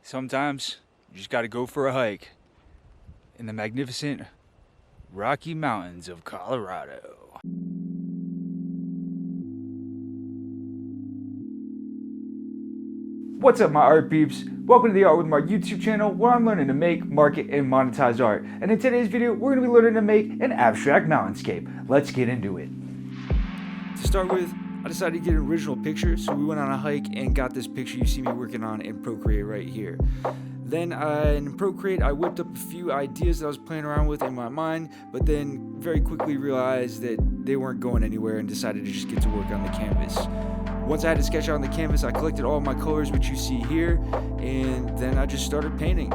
Sometimes you just gotta go for a hike in the magnificent Rocky Mountains of Colorado. What's up, my art peeps? Welcome to the Art with Mark YouTube channel, where I'm learning to make, market, and monetize art. And in today's video, we're going to be learning to make an abstract mountainscape. Let's get into it. To start with, I decided to get an original picture, so we went on a hike and got this picture you see me working on in Procreate right here. Then in Procreate, I whipped up a few ideas that I was playing around with in my mind, but then very quickly realized that they weren't going anywhere and decided to just get to work on the canvas. Once I had to sketch out on the canvas, I collected all my colors, which you see here, and then I just started painting.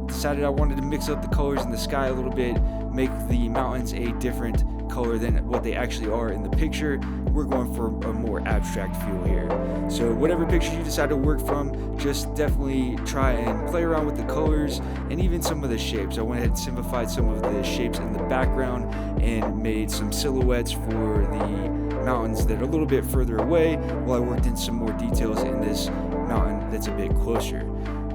Decided I wanted to mix up the colors in the sky a little bit, make the mountains a different color than what they actually are in the picture. We're going for a more abstract feel here. So whatever picture you decide to work from, just definitely try and play around with the colors and even some of the shapes. I went ahead and simplified some of the shapes in the background and made some silhouettes for the mountains that are a little bit further away, while I worked in some more details in this mountain that's a bit closer.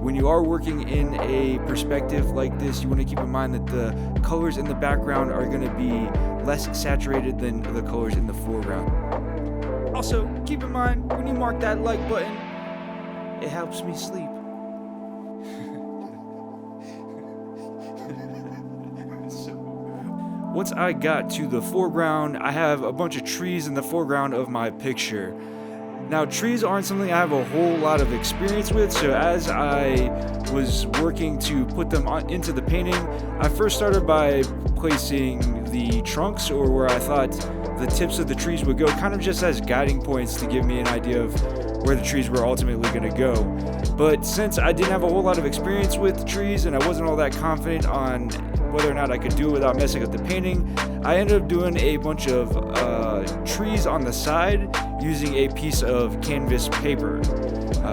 When you are working in a perspective like this, you want to keep in mind that the colors in the background are going to be less saturated than the colors in the foreground. Also, keep in mind, when you mark that like button, it helps me sleep. Once I got to the foreground, I have a bunch of trees in the foreground of my picture. Now, trees aren't something I have a whole lot of experience with, so as I was working to put them into the painting, I first started by placing the trunks, or where I thought the tips of the trees would go, kind of just as guiding points to give me an idea of where the trees were ultimately going to go. But since I didn't have a whole lot of experience with trees and I wasn't all that confident on whether or not I could do it without messing up the painting, I ended up doing a bunch of trees on the side using a piece of canvas paper.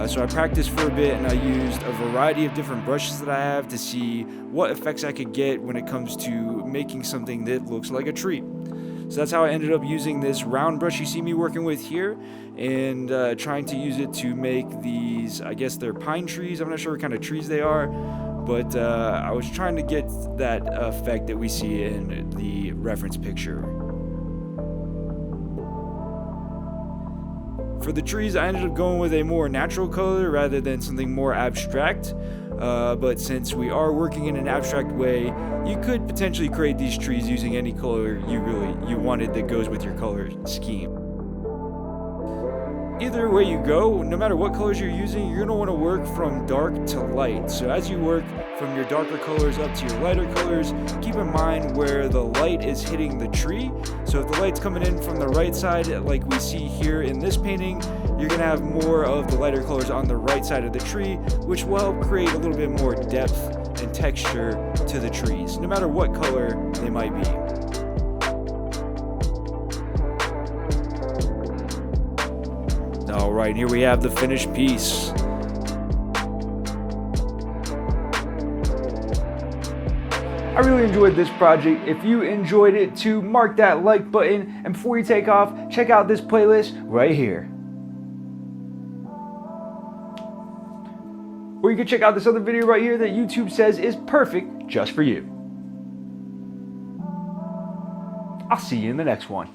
So I practiced for a bit and I used a variety of different brushes that I have to see what effects I could get when it comes to making something that looks like a tree. So that's how I ended up using this round brush you see me working with here, and trying to use it to make these, I guess they're pine trees. I'm not sure what kind of trees they are, but I was trying to get that effect that we see in the reference picture. For the trees, I ended up going with a more natural color rather than something more abstract. But since we are working in an abstract way, you could potentially create these trees using any color you wanted that goes with your color scheme. Either way you go, no matter what colors you're using, you're going to want to work from dark to light. So as you work from your darker colors up to your lighter colors, keep in mind where the light is hitting the tree. So if the light's coming in from the right side, like we see here in this painting, you're going to have more of the lighter colors on the right side of the tree, which will help create a little bit more depth and texture to the trees, no matter what color they might be. Alright, here we have the finished piece. I really enjoyed this project. If you enjoyed it too, mark that like button, and before you take off, check out this playlist right here. Or you can check out this other video right here that YouTube says is perfect just for you. I'll see you in the next one.